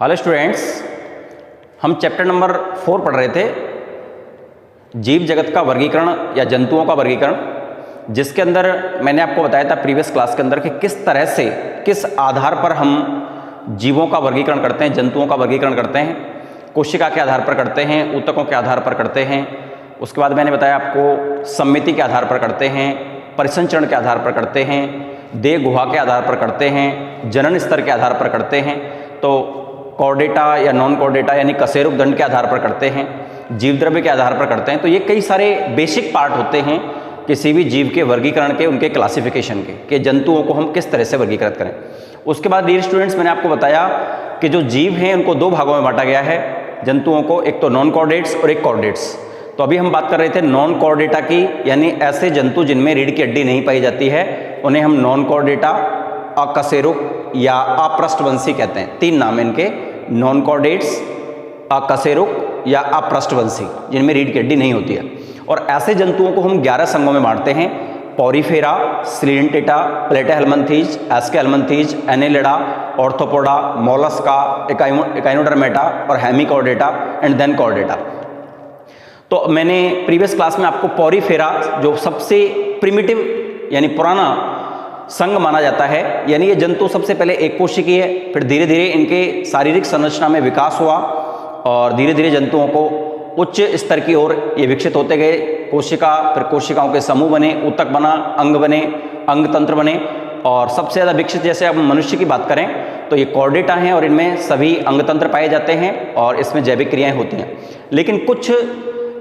Hello students, हम chapter number 4 पढ़ रहे थे, जीव जगत का वर्गीकरण या जंतुओं का वर्गीकरण, जिसके अंदर मैंने आपको बताया था प्रीवियस क्लास के अंदर कि किस तरह से, किस आधार पर हम जीवों का वर्गीकरण करते हैं, जंतुओं का वर्गीकरण करते हैं। कोशिका के आधार पर करते हैं, ऊतकों के आधार पर करते हैं। उसके बाद मैंने बताया आपको सम्मिति के आधार पर करते हैं, परिसंचरण के आधार पर करते हैं, देह गुहा के आधार पर करते हैं, जनन स्तर के आधार पर करते हैं, तो कॉर्डेटा या नॉन कॉर्डेटा यानी कशेरुक दंड के आधार पर करते हैं, जीव द्रव्य के आधार पर करते हैं। तो ये कई सारे बेसिक पार्ट होते हैं किसी भी जीव के वर्गीकरण के, उनके क्लासिफिकेशन के, कि जंतुओं को हम किस तरह से वर्गीकृत करें। उसके बाद डियर स्टूडेंट्स, मैंने आपको बताया कि जो जीव हैं उनको दो भागों में बांटा गया है जंतुओं को, एक तो नॉन कॉर्डेट्स और एक कॉर्डेट्स। तो अभी हम बात कर रहे थे नॉन कॉर्डेटा की, यानी ऐसे जंतु जिनमें रीढ़ की हड्डी नहीं पाई जाती है उन्हें हम नॉन कॉर्डेटा, अकशेरुक या अपृष्ठवंशी कहते हैं। तीन नाम इनके, नॉन कॉर्डेट्स, अकशेरुक या अपृष्ठवंशी, जिनमें रीढ़ की हड्डी नहीं होती है। और ऐसे जंतुओं को हम 11 संघों में बांटते हैं: Porifera, Coelenterata, Platyhelminthes, Aschelminthes, Annelida, Arthropoda, Mollusca, Echinodermata और हेमिकॉर्डेटा एंड देन कॉर्डेटा। तो मैंने प्रीवियस क्लास में आपको पॉरीफेरा, जो सबसे प्रिमिटिव यानी पुराना संघ माना जाता है, यानी ये जंतु सबसे पहले एक कोशिकीय है, फिर धीरे धीरे इनके शारीरिक संरचना में विकास हुआ और धीरे धीरे जंतुओं को उच्च स्तर की ओर ये विकसित होते गए। कोशिका, फिर कोशिकाओं के समूह बने, ऊतक बना, अंग बने, अंग तंत्र बने, और सबसे ज़्यादा विकसित जैसे अब मनुष्य की बात करें तो ये कॉर्डेटा हैं और इनमें सभी अंग तंत्र पाए जाते हैं और इसमें जैविक क्रियाएं होती हैं। लेकिन कुछ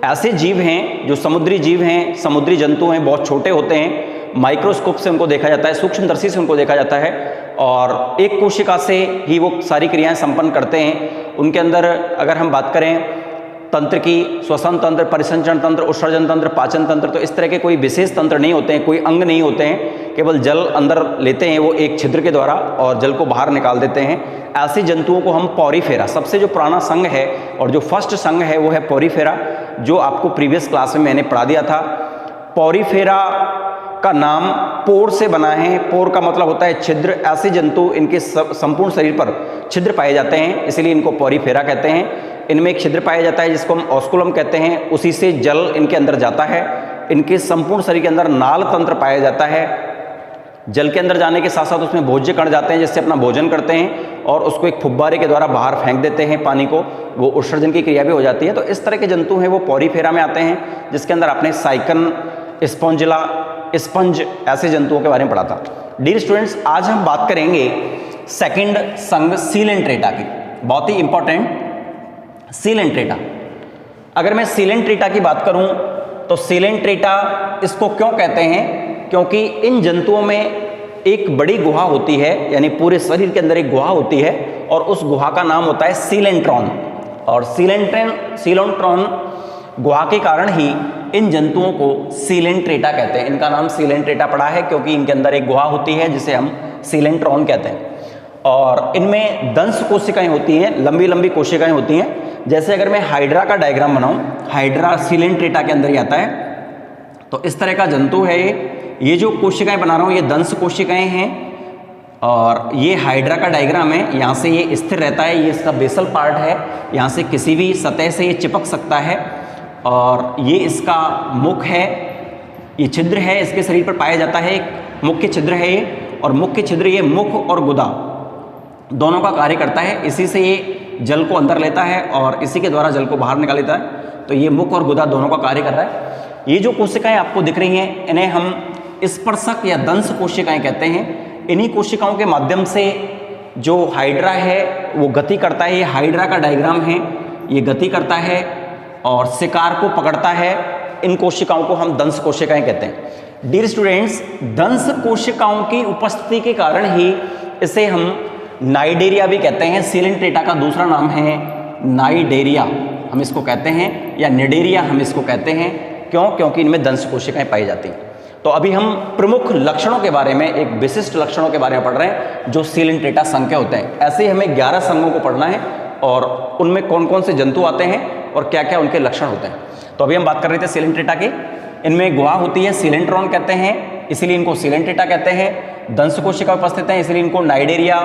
ऐसे जीव हैं जो समुद्री जीव हैं, समुद्री जंतु हैं, बहुत छोटे होते हैं, माइक्रोस्कोप से उनको देखा जाता है, सूक्ष्मदर्शी से उनको देखा जाता है और एक कोशिका से ही वो सारी क्रियाएं संपन्न करते हैं। उनके अंदर अगर हम बात करें तंत्र की, श्वसन तंत्र, परिसंचरण तंत्र, उत्सर्जन तंत्र, पाचन तंत्र, तो इस तरह के कोई विशेष तंत्र नहीं होते हैं, कोई अंग नहीं होते हैं, केवल जल अंदर लेते हैं वो एक छिद्र के द्वारा और जल को बाहर निकाल देते हैं। ऐसे जंतुओं को हम पॉरीफेरा, सबसे जो पुराना संघ है और जो फर्स्ट संघ है वो है पॉरीफेरा, जो आपको प्रीवियस क्लास में मैंने पढ़ा दिया था। पॉरीफेरा का नाम पोर से बना है, पोर का मतलब होता है छिद्र। ऐसे जंतु, इनके संपूर्ण शरीर पर छिद्र पाए जाते हैं, इसलिए इनको पॉरीफेरा कहते हैं। इनमें एक छिद्र पाया जाता है जिसको हम ऑस्कुलम कहते हैं, उसी से जल इनके अंदर जाता है। इनके संपूर्ण शरीर के अंदर नाल तंत्र पाया जाता है। जल के अंदर जाने के साथ साथ उसमें भोज्य कण जाते हैं, जिससे अपना भोजन करते हैं और उसको एक फुब्बारे के द्वारा बाहर फेंक देते हैं पानी को, वो उत्सर्जन की क्रिया भी हो जाती है। तो इस तरह के जंतु हैं वो पॉरीफेरा में आते हैं, जिसके अंदर आपने साइकन, स्पॉन्जिला, स्पंज, ऐसे जंतुओं के बारे में पढ़ा था। डियर स्टूडेंट्स, आज हम बात करेंगे सेकंड संघ सीलेंट्रेटा की, बहुत ही इंपॉर्टेंट सीलेंट्रेटा। अगर मैं सीलेंट्रेटा की बात करूं तो सीलेंट्रेटा इसको क्यों कहते हैं? क्योंकि इन जंतुओं में एक बड़ी गुहा होती है, यानी पूरे शरीर के अंदर एक गुहा होती है और उस गुहा का नाम होता है सीलेंट्रॉन। और सीलेंट्रॉन गुहा के कारण ही इन जंतुओं को सीलेंट्रेटा कहते हैं। इनका नाम सीलेंट्रेटा पड़ा है क्योंकि इनके अंदर एक गुहा होती है जिसे हम सीलेंट्रॉन कहते हैं। और इनमें दंश कोशिकाएं होती हैं, लंबी लंबी कोशिकाएं होती हैं। जैसे अगर मैं हाइड्रा का डायग्राम बनाऊं, हाइड्रा सीलेंट्रेटा के अंदर ही आता है। तो इस तरह का जंतु है ये जो कोशिकाएं बना रहा हूं ये दंश कोशिकाएं हैं और ये हाइड्रा का डायग्राम है। यहाँ से ये स्थिर रहता है, ये इसका बेसल पार्ट है, यहाँ से किसी भी सतह से ये चिपक सकता है। और ये इसका मुख है, ये छिद्र है, इसके शरीर पर पाया जाता है, एक मुख्य छिद्र है ये। और मुख्य छिद्र ये मुख और गुदा दोनों का कार्य करता है। इसी से ये जल को अंदर लेता है और इसी के द्वारा जल को बाहर निकाल लेता है। तो ये मुख और गुदा दोनों का कार्य कर रहा है। ये जो कोशिकाएं आपको दिख रही हैं इन्हें हम स्पर्शक या दंश कोशिकाएं कहते हैं। इन्हीं कोशिकाओं के माध्यम से जो हाइड्रा है वो गति करता है। ये हाइड्रा का डायग्राम है, ये गति करता है और शिकार को पकड़ता है। इन कोशिकाओं को हम दंश कोशिकाएं कहते हैं। डियर स्टूडेंट्स, दंश कोशिकाओं की उपस्थिति के कारण ही इसे हम नाइडेरिया भी कहते हैं। सीलेंट्रेटा का दूसरा नाम है नाइडेरिया, हम इसको कहते हैं, या निडेरिया हम इसको कहते हैं। क्यों? क्योंकि इनमें दंश कोशिकाएं पाई जाती हैं। तो अभी हम प्रमुख लक्षणों के बारे में, एक विशिष्ट लक्षणों के बारे में पढ़ रहे हैं जो सीलेंट्रेटा संघ के होते हैं। ऐसे ही हमें 11 संघों को पढ़ना है और उनमें कौन कौन से जंतु आते हैं और क्या क्या उनके लक्षण होते हैं। तो अभी हम बात कर रहे थे सीलेंट्रेटा की। इनमें गुहा होती है, सीलेंट्रॉन कहते हैं, इसीलिए इनको सीलेंट्रेटा कहते हैं। दंश कोशिका उपस्थित हैं, इसलिए इनको नाइडेरिया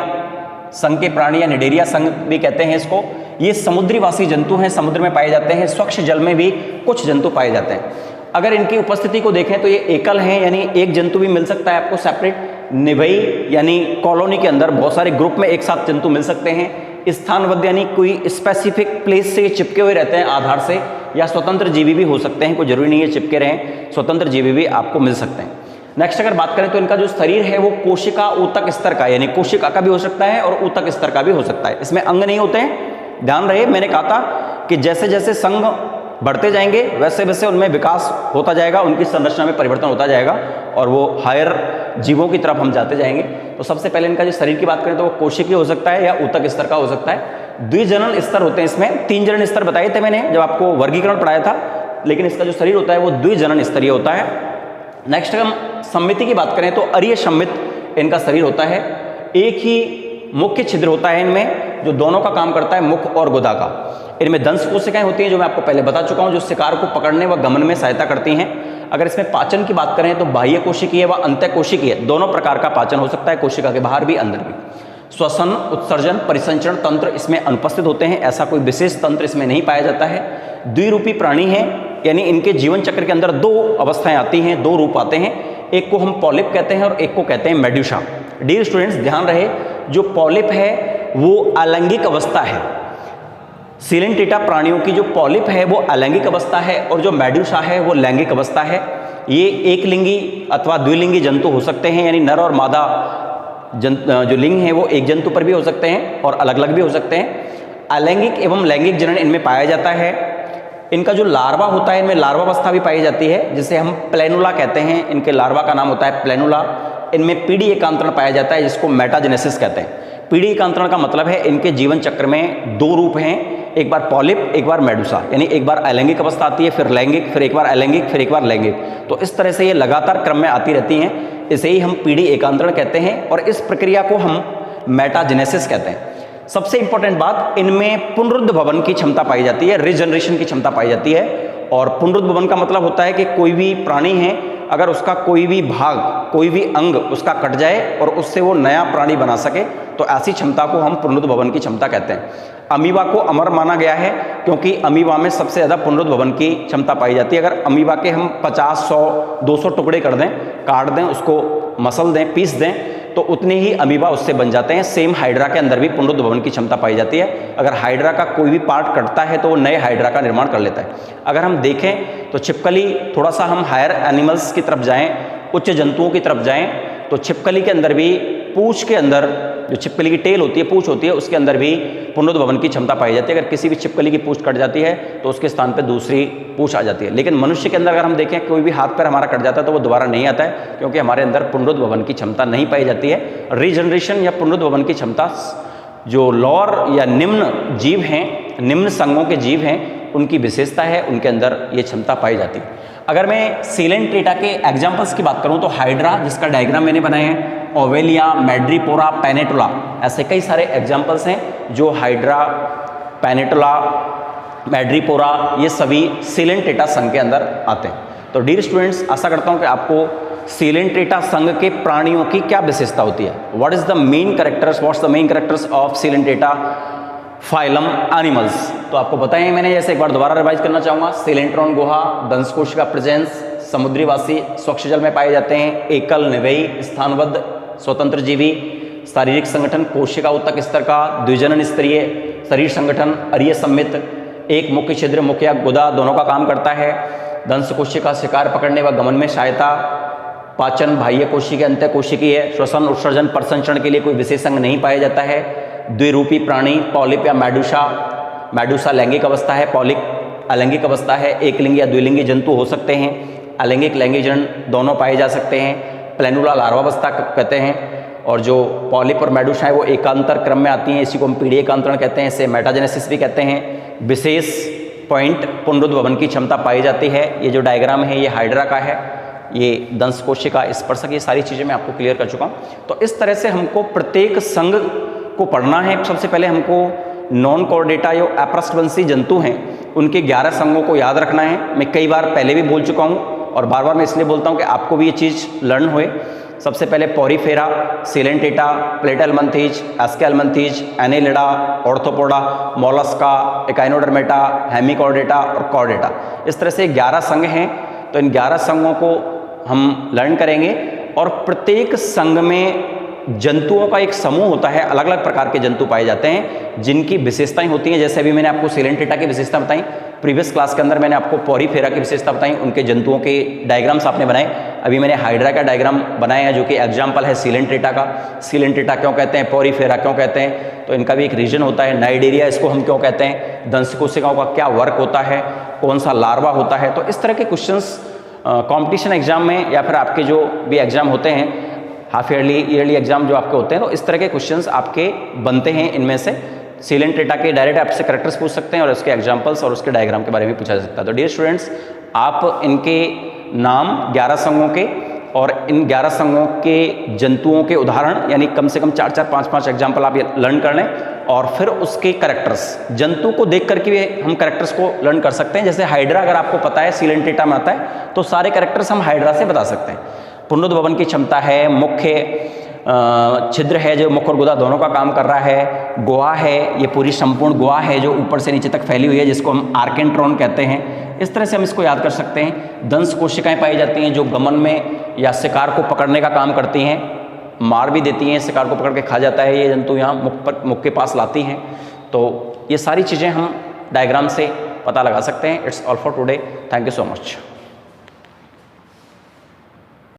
संघ के प्राणी या निडेरिया संघ भी कहते हैं इसको। ये समुद्रीवासी जंतु हैं, समुद्र में पाए जाते हैं। स्वच्छ जल में भी कुछ जंतु पाए जाते हैं। अगर इनकी उपस्थिति को देखें तो ये एकल हैं, यानी एक जंतु भी मिल सकता है आपको सेपरेट। निभई यानी कॉलोनी के अंदर बहुत सारे ग्रुप में एक साथ जंतु मिल सकते हैं। स्थानबद्ध यानी कोई स्पेसिफिक प्लेस से चिपके हुए रहते हैं आधार से, या स्वतंत्र जीवी भी हो सकते हैं, कोई जरूरी नहीं है चिपके रहें, स्वतंत्र जीवी भी आपको मिल सकते हैं। नेक्स्ट अगर बात करें तो इनका जो शरीर है वो कोशिका ऊतक स्तर का, यानी कोशिका का भी हो सकता है और ऊतक स्तर का भी हो सकता है। इसमें अंग नहीं होते हैं। ध्यान रहे, मैंने कहा था कि जैसे जैसे संघ बढ़ते जाएंगे वैसे वैसे उनमें विकास होता जाएगा, उनकी संरचना में परिवर्तन होता जाएगा और वो हायर जीवों की तरफ हम जाते जाएंगे। तो सबसे पहले इनका जो शरीर की बात करें तो वो कोशिकीय हो सकता है या ऊतक स्तर का हो सकता है। द्विजनन स्तर होते हैं इसमें, 3 जनन स्तर बताए थे मैंने जब आपको वर्गीकरण पढ़ाया था, लेकिन इसका जो शरीर होता है वो द्विजनन स्तरीय होता है। नेक्स्ट हम सम्मिति की बात करें तो अरीय सम्मित इनका शरीर होता है। एक ही मुख्य छिद्र होता है इनमें जो दोनों का काम करता है, मुख और गुदा का। इनमें दंश कोशिकाएं होती हैं जो मैं आपको पहले बता चुका हूं, जो शिकार को पकड़ने व गमन में सहायता करती हैं। अगर इसमें पाचन की बात करें तो बाह्य कोशिकीय व अंतः कोशिकीय दोनों प्रकार का पाचन हो सकता है, कोशिका के बाहर भी अंदर भी। श्वसन, उत्सर्जन, परिसंचरण तंत्र इसमें अनुपस्थित होते हैं, ऐसा कोई विशेष तंत्र इसमें नहीं पाया जाता है। द्विरूपी प्राणी हैं, यानी इनके जीवन चक्र के अंदर 2 अवस्थाएं आती हैं, 2 रूप आते हैं। एक को हम पॉलिप कहते हैं और एक को कहते हैं मेडुसा। डियर स्टूडेंट्स ध्यान रहे, जो पॉलिप है वो अलैंगिक अवस्था है। सिलेंटेटा प्राणियों की जो पॉलिप है वो अलैंगिक अवस्था है और जो मेडुसा है वो लैंगिक अवस्था है। ये एक लिंगी अथवा द्विलिंगी जंतु हो सकते हैं, यानी नर और मादा जो लिंग है वो एक जंतु पर भी हो सकते हैं और अलग अलग भी हो सकते हैं। अलैंगिक एवं लैंगिक जनन इनमें पाया जाता है। इनका जो लार्वा होता है इनमें लार्वा अवस्था भी पाई जाती है, जिसे हम प्लेनुला कहते हैं। इनके लार्वा का नाम होता है प्लेनुला। इनमें पीढ़ी एकांतरण पाया जाता है जिसको मेटाजेनेसिस कहते हैं। पीढ़ी एकांतरण का मतलब है इनके जीवन चक्र में 2 रूप हैं, एक बार पॉलिप एक बार मेडुसा, यानी एक बार अलैंगिक अवस्था आती है फिर लैंगिक, फिर एक बार अलैंगिक, फिर एक बार लैंगिक। तो इस तरह से ये लगातार क्रम में आती रहती हैं, इसे ही हम पीढ़ी एकांतरण कहते हैं और इस प्रक्रिया को हम मेटाजेनेसिस कहते हैं। सबसे इंपॉर्टेंट बात, इनमें पुनरुद्ध भवन की क्षमता पाई जाती है, रिजनरेशन की क्षमता पाई जाती है। और पुनरुद्ध भवन का मतलब होता है कि कोई भी प्राणी है अगर उसका कोई भी भाग, कोई भी अंग उसका कट जाए और उससे वो नया प्राणी बना सके, तो ऐसी क्षमता को हम पुनरुद्ध भवन की क्षमता कहते हैं। अमीबा को अमर माना गया है क्योंकि अमीबा में सबसे ज़्यादा पुनरुद्ध भवन की क्षमता पाई जाती है। अगर अमीबा के हम 50, 100, 200 टुकड़े कर दें, काट दें, उसको मसल दें, पीस दें, तो उतने ही अमीबा उससे बन जाते हैं। सेम हाइड्रा के अंदर भी पुनरुद्ध भवन की क्षमता पाई जाती है। अगर हाइड्रा का कोई भी पार्ट कटता है तो वो नए हाइड्रा का निर्माण कर लेता है। अगर हम देखें तो छिपकली, थोड़ा सा हम हायर एनिमल्स की तरफ जाएं, उच्च जंतुओं की तरफ जाएं, तो छिपकली के अंदर भी पूंछ के अंदर, जो छिपकली की टेल होती है, पूंछ होती है, उसके अंदर भी पुनरुद्ध भवन की क्षमता पाई जाती है। अगर किसी भी छिपकली की पूंछ कट जाती है तो उसके स्थान पर दूसरी पूंछ आ जाती है। लेकिन मनुष्य के अंदर अगर हम देखें कोई भी हाथ पैर हमारा कट जाता है तो वो दोबारा नहीं आता है, क्योंकि हमारे अंदर पुनरुद्ध भवन की क्षमता नहीं पाई जाती है। रीजनरेशन या पुनरुद्ध भवन की क्षमता जो लोअर या निम्न जीव हैं, निम्न संघों के जीव हैं, उनकी विशेषता है, उनके अंदर ये क्षमता पाई जाती है। अगर मैं सीलेंट्रेटा के एग्जाम्पल्स की बात करूं तो हाइड्रा, जिसका डायग्राम मैंने बनाया है, ओवेलिया, मैड्रीपोरा, पेनेटुला, ऐसे कई सारे एग्जाम्पल्स हैं जो हाइड्रा, पेनेटुला, मैड्रीपोरा, ये सभी सीलेंट्रेटा संघ के अंदर आते हैं। तो डियर स्टूडेंट्स, आशा करता हूं कि आपको सीलेंट्रेटा संघ के प्राणियों की क्या विशेषता होती है, what's the main characters of Coelenterata phylum animals, तो आपको बताएं मैंने। जैसे एक बार दोबारा रिवाइज करना चाहूँगा, सीलेंट्रॉन गुहा, दंश कोशिका प्रेजेंस, समुद्रीवासी, स्वच्छ जल में पाए जाते हैं, एकल, निवयी, स्थानबद्ध, स्वतंत्र जीवी, शारीरिक संगठन कोशिका ऊतक स्तर का, द्विजनन स्तरीय शरीर संगठन, अरीय सम्मित, एक मुख्य छिद्र, मुख्य या गुदा दोनों का काम करता है, दंश कोशिका शिकार पकड़ने व गमन में सहायता, पाचन बाह्य कोशिकीय, अंतः कोशिकीय, श्वसन, उत्सर्जन, परिसंचरण के लिए कोई विशेष अंग नहीं पाया जाता है, द्विरूपी प्राणी, पॉलिप या मेडुसा लैंगिक अवस्था है, पॉलिप अलैंगिक अवस्था है, एक लिंगी या द्विलिंगी जंतु हो सकते हैं, अलैंगिक लैंगिक जनन दोनों पाए जा सकते हैं, प्लेनुला लार्वावस्था कहते हैं, और जो पॉलिप और मेडुसा है वो एकांतर क्रम में आती हैं, इसी को हम पीढ़ी एकांतरण कहते हैं, इसे मेटाजेनेसिस भी कहते हैं। विशेष पॉइंट पुनरुद्ध भवन की क्षमता पाई जाती है। ये जो डायग्राम है ये हाइड्रा का है, ये दंश कोशिका, स्पर्शक, ये सारी चीज़ें मैं आपको क्लियर कर चुका हूँ। तो इस तरह से हमको प्रत्येक संघ को पढ़ना है। सबसे पहले हमको नॉन कॉर्डेटा जो अपृष्ठवंशी जंतु हैं उनके 11 संघों को याद रखना है। मैं कई बार पहले भी बोल चुका हूँ और बार बार मैं इसलिए बोलता हूँ कि आपको भी ये चीज़ लर्न होए। सबसे पहले Porifera, Coelenterata, Platyhelminthes, Aschelminthes, Annelida, Arthropoda, Mollusca, Echinodermata, Hemichordata और कॉर्डेटा। इस तरह से 11 संघ हैं। तो इन 11 संघों को हम लर्न करेंगे और प्रत्येक संघ में जंतुओं का एक समूह होता है, अलग अलग प्रकार के जंतु पाए जाते हैं जिनकी विशेषताएं होती हैं। जैसे अभी मैंने आपको सिलेंटेटा की विशेषता बताई, प्रीवियस क्लास के अंदर मैंने आपको पॉरीफेरा की विशेषता बताई, उनके जंतुओं के डायग्राम्स आपने बनाए। अभी मैंने हाइड्रा का डायग्राम बनाया है जो कि एग्जाम्पल है सिलेंटेटा का। सिलेंटेटा क्यों कहते हैं, पॉरीफेरा क्यों कहते हैं, तो इनका भी एक रीजन होता है। नाइडेरिया इसको हम क्यों कहते हैं, दंश कोशिकाओं का क्या वर्क होता है, कौन सा लार्वा होता है। तो इस तरह के क्वेश्चंस कंपटीशन एग्जाम में या फिर आपके जो भी एग्जाम होते हैं, हाफ ईयरली एग्जाम जो आपके होते हैं, तो इस तरह के क्वेश्चंस आपके बनते हैं। इनमें से सिलेंटेटा के डायरेक्ट आपसे कैरेक्टर्स पूछ सकते हैं और उसके एग्जाम्पल्स और उसके डायग्राम के बारे में पूछा जा सकता है। तो डियर स्टूडेंट्स, आप इनके नाम 11 संघों के और इन 11 संघों के जंतुओं के उदाहरण यानी कम से कम 4-4, 5-5 एग्जाम्पल आप लर्न कर लें और फिर उसके कैरेक्टर्स, जंतु को देख करके भी हम कैरेक्टर्स को लर्न कर सकते हैं। जैसे हाइड्रा अगर आपको पता है सिलेंटेटा में आता है तो सारे कैरेक्टर्स हम हाइड्रा से बता सकते हैं। पुनरुद्भवन की क्षमता है, मुख्य छिद्र है जो मुख और गुदा दोनों का काम कर रहा है, गुहा है, ये पूरी संपूर्ण गुहा है जो ऊपर से नीचे तक फैली हुई है जिसको हम आर्केंट्रॉन कहते हैं। इस तरह से हम इसको याद कर सकते हैं। दंश कोशिकाएं पाई जाती हैं जो गमन में या शिकार को पकड़ने का काम करती हैं, मार भी देती हैं, शिकार को पकड़ के खा जाता है ये जंतु, यहाँ मुख के पास लाती हैं। तो ये सारी चीज़ें हम डायग्राम से पता लगा सकते हैं। It's all for today, thank you so much.